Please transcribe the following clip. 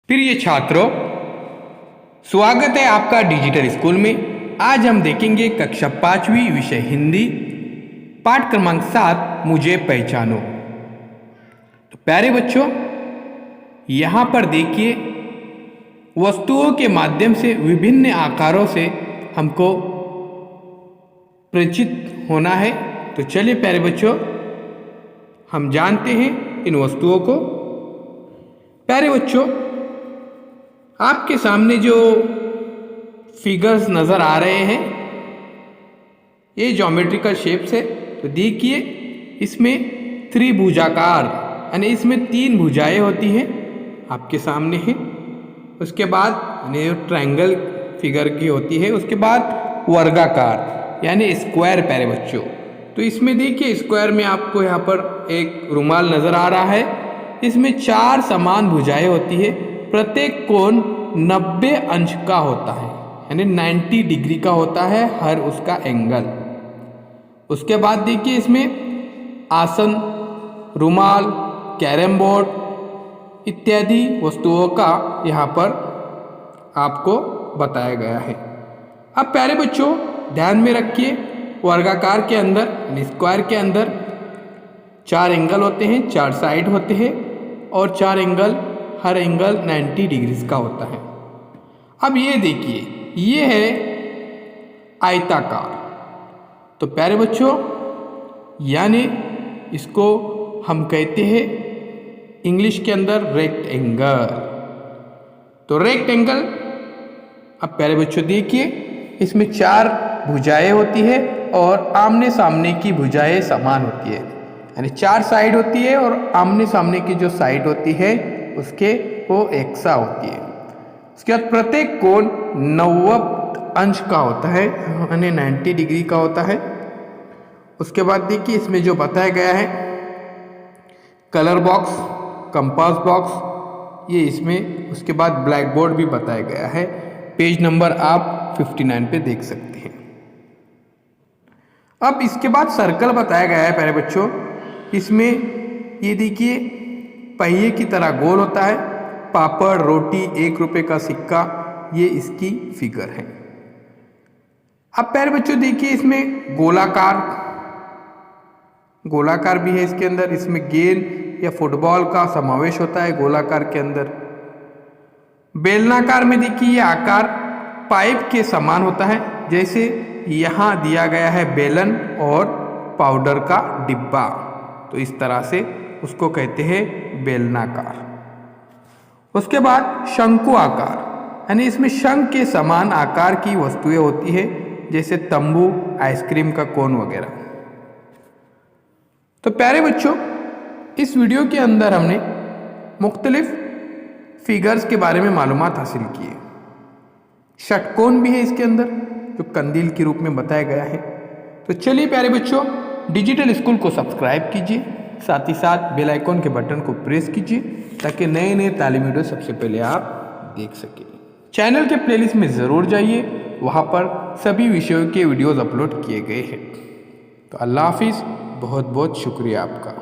प्रिय छात्रों, स्वागत है आपका डिजिटल स्कूल में। आज हम देखेंगे कक्षा 5वीं विषय हिंदी पाठ क्रमांक 7 मुझे पहचानो। तो प्यारे बच्चों, यहाँ पर देखिए वस्तुओं के माध्यम से विभिन्न आकारों से हमको परिचित होना है। तो चलिए प्यारे बच्चों, हम जानते हैं इन वस्तुओं को। प्यारे बच्चों, आपके सामने जो फिगर्स नज़र आ रहे हैं ये ज्योमेट्रिकल शेप्स है। तो देखिए इसमें त्रिभुजाकार यानी इसमें 3 भुजाएं होती हैं आपके सामने है। उसके बाद यानी ट्रायंगल फिगर की होती है। उसके बाद वर्गाकार यानी स्क्वायर। प्यारे बच्चों, तो इसमें देखिए स्क्वायर में आपको यहाँ पर एक रुमाल नज़र आ रहा है। इसमें 4 समान भुजाएं होती है। प्रत्येक कोण 90 अंश का होता है यानी 90 डिग्री का होता है हर उसका एंगल। उसके बाद देखिए इसमें आसन, रुमाल, कैरम बोर्ड इत्यादि वस्तुओं का यहाँ पर आपको बताया गया है। अब प्यारे बच्चों ध्यान में रखिए, वर्गाकार के अंदर यानी स्क्वायर के अंदर 4 एंगल होते हैं, 4 साइड होते हैं और 4 एंगल, हर एंगल 90 डिग्रीज का होता है। अब ये देखिए ये है आयताकार। तो प्यारे बच्चों यानी इसको हम कहते हैं इंग्लिश के अंदर रेक्टेंगल। तो रेक्टेंगल, अब प्यारे बच्चों देखिए इसमें 4 भुजाएं होती है और आमने सामने की भुजाएं समान होती है यानी 4 साइड होती है और आमने सामने की जो साइड होती है उसके वो एक सा होती है। उसके बाद प्रत्येक कोण 90 अंश का होता है यानी 90 डिग्री का होता है। उसके बाद देखिए इसमें जो बताया गया है कलर बॉक्स, कंपास बॉक्स ये इसमें, उसके बाद ब्लैक बोर्ड भी बताया गया है। पेज नंबर आप 59 पे देख सकते हैं। अब इसके बाद सर्कल बताया गया है प्यारे बच्चों। इसमें ये देखिए पहिए की तरह गोल होता है, पापड़, रोटी, 1 रुपये का सिक्का, ये इसकी फिगर है। अब प्यारे बच्चों देखिए इसमें गोलाकार भी है इसके अंदर। इसमें गेंद या फुटबॉल का समावेश होता है गोलाकार के अंदर। बेलनाकार में देखिए ये आकार पाइप के समान होता है, जैसे यहाँ दिया गया है बेलन और पाउडर का डिब्बा। तो इस तरह से उसको कहते हैं बेलनाकार। उसके बाद शंकु आकार यानी इसमें शंख के समान आकार की वस्तुएं होती है, जैसे तंबू, आइसक्रीम का कोन वगैरह। तो प्यारे बच्चों इस वीडियो के अंदर हमने मुख्तलिफ फिगर्स के बारे में मालूमात हासिल की है। षटकोण भी है इसके अंदर जो कंदील के रूप में बताया गया है। तो चलिए प्यारे बच्चों डिजिटल स्कूल को सब्सक्राइब कीजिए, साथ ही साथ बेल आइकॉन के बटन को प्रेस कीजिए ताकि नए नए तालीमी वीडियो सबसे पहले आप देख सकें। चैनल के प्लेलिस्ट में ज़रूर जाइए, वहाँ पर सभी विषयों के वीडियोज़ अपलोड किए गए हैं। तो अल्लाह हाफिज़, बहुत बहुत शुक्रिया आपका।